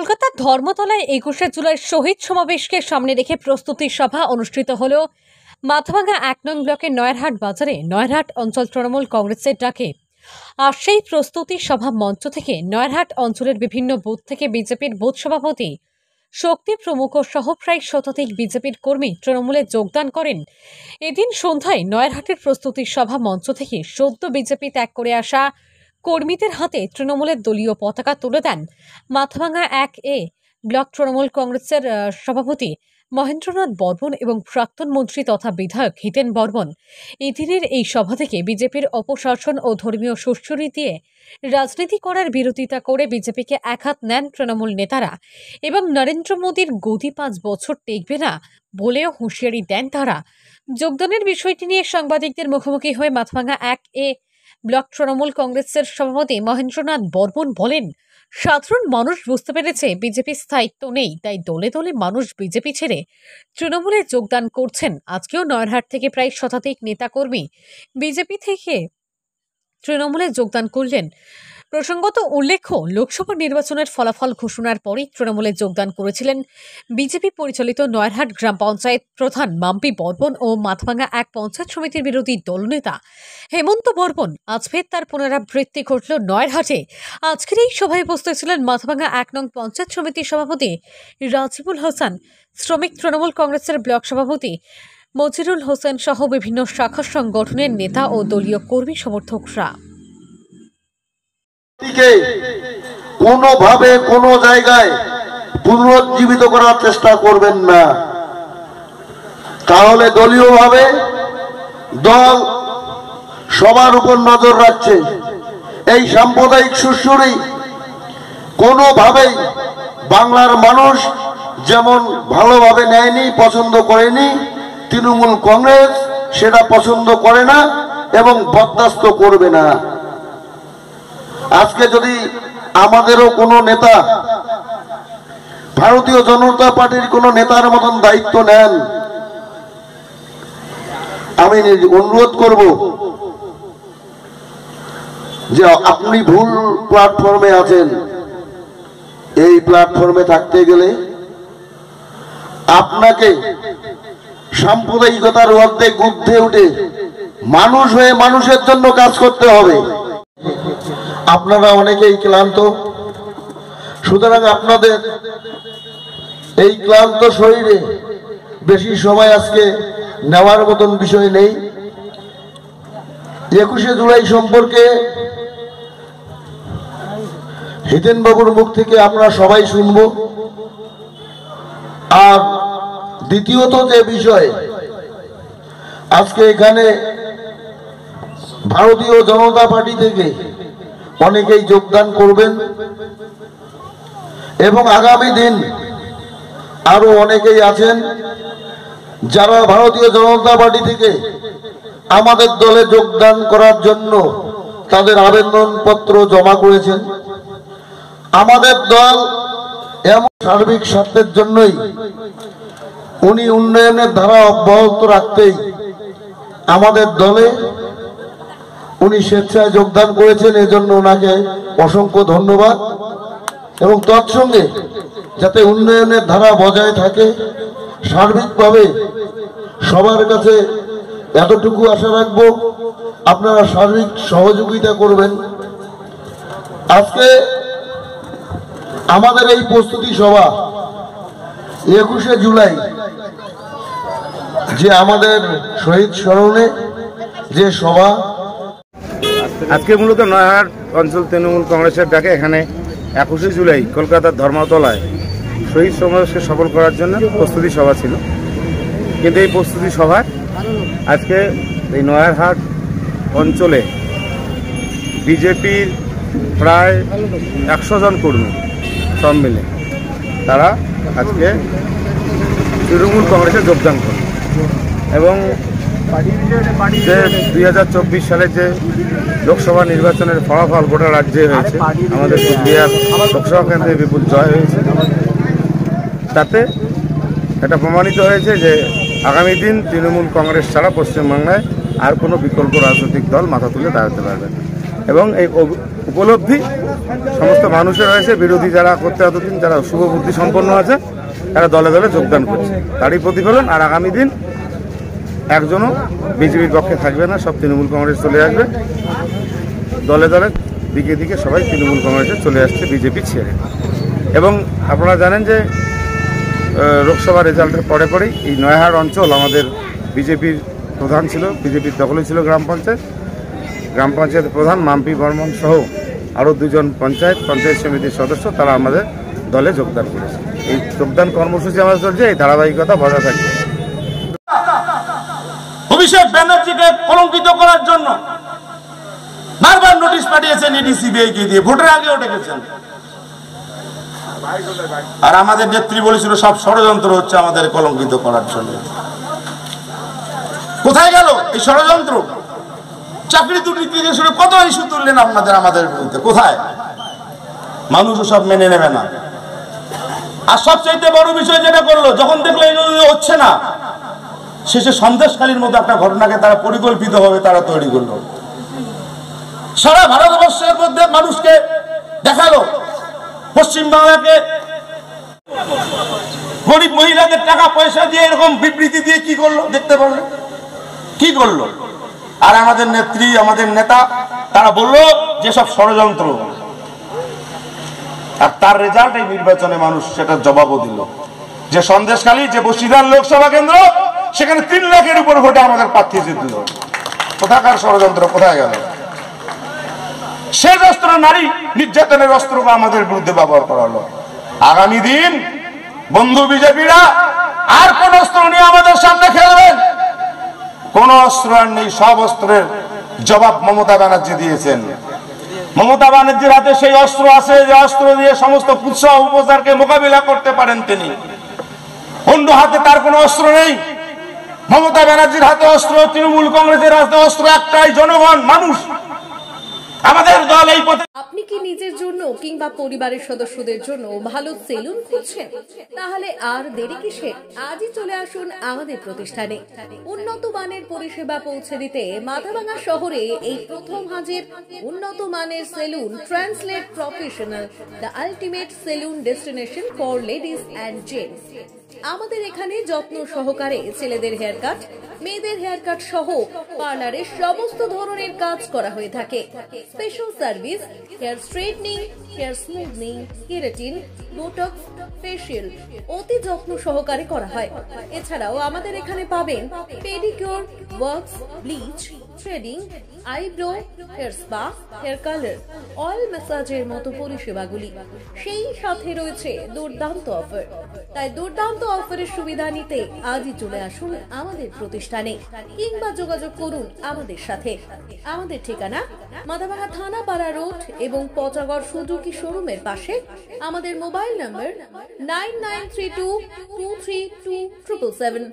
কলকাতার ধর্মতলায় ২১শে জুলাই শহীদ সমাবেশকে সামনে রেখে প্রস্তুতি সভা অনুষ্ঠিত হল মাথাভাঙ্গা ১ নং ব্লকের নয়ারহাট বাজারে নয়ারহাট অঞ্চল তৃণমূল কংগ্রেসের ডাকে। আর সেই প্রস্তুতি সভা মঞ্চ থেকে নয়ারহাট অঞ্চলের বিভিন্ন বুথ থেকে বিজেপির বুথ সভাপতি শক্তি প্রমুখ সহ প্রায় শতাধিক বিজেপির কর্মী তৃণমূলে যোগদান করেন। এদিন সন্ধ্যায় নয়ারহাটের প্রস্তুতি সভা মঞ্চ থেকে সদ্য বিজেপি ত্যাগ করে আসা কর্মীদের হাতে তৃণমূলের দলীয় পতাকা তুলে দেন মাথাভাঙ্গা ১ ব্লক তৃণমূল কংগ্রেসের সভাপতি মহেন্দ্রনাথ বর্মন এবং প্রাক্তন মন্ত্রী তথা বিধায়ক হিতেন বর্মন। এদিনের এই সভা থেকে বিজেপির অপশাসন ও ধর্মীয় সুশ্রী দিয়ে রাজনীতি করার বিরোধিতা করে বিজেপিকে একহাত নেন তৃণমূল নেতারা এবং নরেন্দ্র মোদীর গদি ৫ বছর টেকবে না বলেও হুঁশিয়ারি দেন তারা। যোগদানের বিষয়টি নিয়ে সাংবাদিকদের মুখোমুখি হয়ে মাথাভাঙ্গা ১ ব্লক তৃণমূল কংগ্রেসের সভাপতি মহেন্দ্রনাথ বর্মন বলেন, সাধারণ মানুষ বুঝতে পেরেছে বিজেপির স্থায়িত্ব নেই, তাই দলে দলে মানুষ বিজেপি ছেড়ে তৃণমূলে যোগদান করছেন। আজকেও নয়ারহাট থেকে প্রায় শতাধিক নেতাকর্মী বিজেপি থেকে তৃণমূলে যোগদান করলেন। প্রসঙ্গত উল্লেখ্য, লোকসভা নির্বাচনের ফলাফল ঘোষণার পরই তৃণমূলে যোগদান করেছিলেন বিজেপি পরিচালিত নয়ারহাট গ্রাম পঞ্চায়েত প্রধান মাম্পি বর্মন ও মাথাভাঙ্গা ১ পঞ্চায়েত সমিতির বিরোধী দলনেতা হেমন্ত বর্মন। আজ ফের তার পুনরাবৃত্তি ঘটল নয়ারহাটে। আজকের এই সভায় উপস্থিত ছিলেন মাথাভাঙ্গা ১ নং পঞ্চায়েত সমিতির সভাপতি রাজিবুল হাসান, শ্রমিক তৃণমূল কংগ্রেসের ব্লক সভাপতি মজিরুল হোসেন সহ বিভিন্ন শাখা সংগঠনের নেতা ও দলীয় কর্মী সমর্থকরা। কোনোভাবে কোনো জায়গায় পুনরুজ্জীবিত করার চেষ্টা করবেন না, তাহলে দলীয়ভাবে দল সবার উপর নজর রাখছে। এই সাম্প্রদায়িক সুশ্রী কোনোভাবেই বাংলার মানুষ যেমন ভালোভাবে নেয়নি, পছন্দ করেনি, তৃণমূল কংগ্রেস সেটা পছন্দ করে না এবং বরদাস্ত করবে না। আজকে যদি আমাদেরও কোনো নেতা ভারতীয় জনতা পার্টির কোনো নেতার মতন দায়িত্ব নেন, আমি অনুরোধ করব যে আপনি ভুল প্ল্যাটফর্মে আছেন। এই প্ল্যাটফর্মে থাকতে গেলে আপনাকে সাম্প্রদায়িকতার ঊর্ধ্বে উঠে মানুষ হয়ে মানুষের জন্য কাজ করতে হবে। আপনারা অনেকেই ক্লান্ত, সুতরাং আপনাদের এই ক্লান্ত শরীরে বেশি সময় আজকে নেওয়ার মতন বিষয় নেই। ২১শে জুলাই সম্পর্কে হিতেন বাবুর মুখ থেকে আমরা সবাই শুনব। আর দ্বিতীয়ত যে বিষয়, আজকে এখানে ভারতীয় জনতা পার্টি থেকে অনেকেই যোগদান করবেন এবং আগামী দিন আরো অনেকেই আছেন যারা ভারতীয় জনতা পার্টি থেকে আমাদের দলে যোগদান করার জন্য তাদের আবেদনপত্র জমা করেছেন। আমাদের দল এমন সার্বিক স্বার্থের জন্যই উনি উন্নয়নের ধারা অব্যাহত রাখতেই আমাদের দলে উনি স্বেচ্ছায় যোগদান করেছেন। এজন্য ওনাকে অসংখ্য ধন্যবাদ এবং তৎসঙ্গে যাতে উন্নয়নের ধারা বজায় থাকে, সার্বিকভাবে সবার কাছে এতটুকু আশা রাখবো আপনারা সার্বিক সহযোগিতা করবেন। আজকে আমাদের এই প্রস্তুতি সভা ২১শে জুলাই যে আমাদের শহীদ স্মরণে যে সভা, আজকে মূলত নয়ারহাট অঞ্চল তৃণমূল কংগ্রেসের ডাকে এখানে ২১শে জুলাই কলকাতার ধর্মতলায় শহীদ সমাবেশকে সফল করার জন্য প্রস্তুতি সভা ছিল। কিন্তু এই প্রস্তুতি সভায় আজকে এই নয়ারহাট অঞ্চলে বিজেপির প্রায় ১০০ জন কর্মী সব মিলে তারা আজকে তৃণমূল কংগ্রেসে যোগদান করে এবং যে ২০২৪ সালে যে লোকসভা নির্বাচনের ফলাফল গোটা রাজ্যে হয়েছে, আমাদের কুচবিহার লোকসভা কেন্দ্রে বিপুল জয় হয়েছে। তাতে এটা প্রমাণিত হয়েছে যে আগামী দিন তৃণমূল কংগ্রেস ছাড়া পশ্চিমবাংলায় আর কোনো বিকল্প রাজনৈতিক দল মাথা তুলে দাঁড়াতে পারবে না এবং এই উপলব্ধি সমস্ত মানুষের হয়েছে। বিরোধী যারা করতে এতদিন যারা শুভ বুদ্ধি সম্পন্ন আছে তারা দলে দলে যোগদান করছে, তারই প্রতিফলন। আর আগামী দিন একজনও বিজেপির পক্ষে থাকবে না, সব তৃণমূল কংগ্রেস চলে আসবে। দলে দলে দিকে দিকে সবাই তৃণমূল কংগ্রেসে চলে আসছে বিজেপি ছেড়ে। এবং আপনারা জানেন যে লোকসভা রেজাল্টের পরে পরেই এই নয়াহাট অঞ্চল আমাদের বিজেপির প্রধান ছিল, বিজেপির দখলে ছিল গ্রাম পঞ্চায়েত প্রধান মাম্পি বর্মন সহ আরও দুজন পঞ্চায়েত সমিতির সদস্য তারা আমাদের দলে যোগদান করেছে। এই যোগদান কর্মসূচি আমাদের চলছে, এই ধারাবাহিকতা বজায় থাকবে। অভিষেক ব্যানার্জিকে কলঙ্কিত করার জন্য বারবার নোটিশ পাঠিয়েছেন ইডি সিবিআইকে দিয়ে, ভোটের আগেও ডেকেছেন। আর আমাদের নেত্রী বলেছিল সব ষড়যন্ত্র হচ্ছে আমাদের কলঙ্কিত করার জন্য। কোথায় গেল এই ষড়যন্ত্র? চাকরি দুর্নীতি থেকে শুরু কত ইস্যু তুললেন আমাদের বিরুদ্ধে, কোথায়? মানুষও সব মেনে নেবে না। আর সবচাইতে বড় বিষয় যেটা করলো, যখন দেখলো এই হচ্ছে না, শেষে সন্দেশখালীর মতো একটা ঘটনাকে তারা পরিকল্পিতভাবে তারা তৈরি করলো। সারা ভারতবর্ষের মধ্যে মানুষকে দেখালো পশ্চিমবাংলাকে গরিব মহিলাদের টাকা পয়সা দিয়ে এরকম বিবৃতি দিয়ে কি করলো দেখতে পারলেন, কি করলো? আর আমাদের নেত্রী আমাদের নেতা তারা বললো যে সব ষড়যন্ত্র। আর তার রেজাল্ট এই নির্বাচনে মানুষ সেটার জবাবও দিল, যে সন্দেশখালী যে বসিরহাট লোকসভা কেন্দ্র সেখানে 3 লাখের উপর ভোটে আমাদের প্রার্থী জিতল। কোথাকার ষড়যন্ত্র, কোথায় গেল? শেষ অস্ত্র নারী নির্যাতনের অস্ত্রকে আমাদের বিরুদ্ধে ব্যবহার করা হলো। আগামী দিন বন্ধু বিজেপিরা আর কোন অস্ত্র নিয়ে আমাদের সামনে খেলবেন? কোন অস্ত্র আর নেই, সব অস্ত্রের জবাব মমতা ব্যানার্জি দিয়েছেন। মমতা ব্যানার্জির হাতে সেই অস্ত্র আছে যে অস্ত্র দিয়ে সমস্ত কুৎসা উপচারকে মোকাবিলা করতে পারেন তিনি। অন্য হাতে তার কোনো অস্ত্র নেই। মমতা ব্যানার্জির হাতে অস্ত্র, তৃণমূল কংগ্রেসের হাতে অস্ত্র একটাই, জনগণ, মানুষ। আমাদের দল এই পথে। আপনি কি নিজের জন্য কিংবা পরিবারের সদস্যদের জন্য ভালো সেলুন খুঁজছেন? তাহলে আর দেরি কিসের? আজই চলে আসুন আমাদের প্রতিষ্ঠানে। উন্নত মানের পরিষেবা পৌঁছে দিতে মাথাভাঙা শহরে এই প্রথম হাজির উন্নত মানের salon translate professional, the ultimate salon destination for ladies and gents. আমাদের এখানে যত্ন সহকারে ছেলেদের হেয়ার কাট, মেয়েদের হেয়ার কাট সহ পার্লারের সমস্ত ধরনের কাজ করা হয়ে থাকে। Special service, hair straightening, hair smoothing, keratin, botox, facial অতি যত্ন সহকারে করা হয়। এছাড়াও আমাদের এখানে পাবেন pedicure, wax, bleach, threading, eyebrow, hair spa, hair colour, oil ম্যাসাজের মতো পরিষেবাগুলি। সেই সাথে রয়েছে দুর্দান্ত অফার। তাই দুর্দান্ত অফারের সুবিধা নিতে আজই চলে আসুন আমাদের প্রতিষ্ঠানে কিংবা যোগাযোগ করুন আমাদের সাথে। আমাদের ঠিকানা মাথাভাঙা থানাপাড়া রোড এবং পচাগড় সুজুকি শোরুমের পাশে। আমাদের মোবাইল নম্বর 9932232777।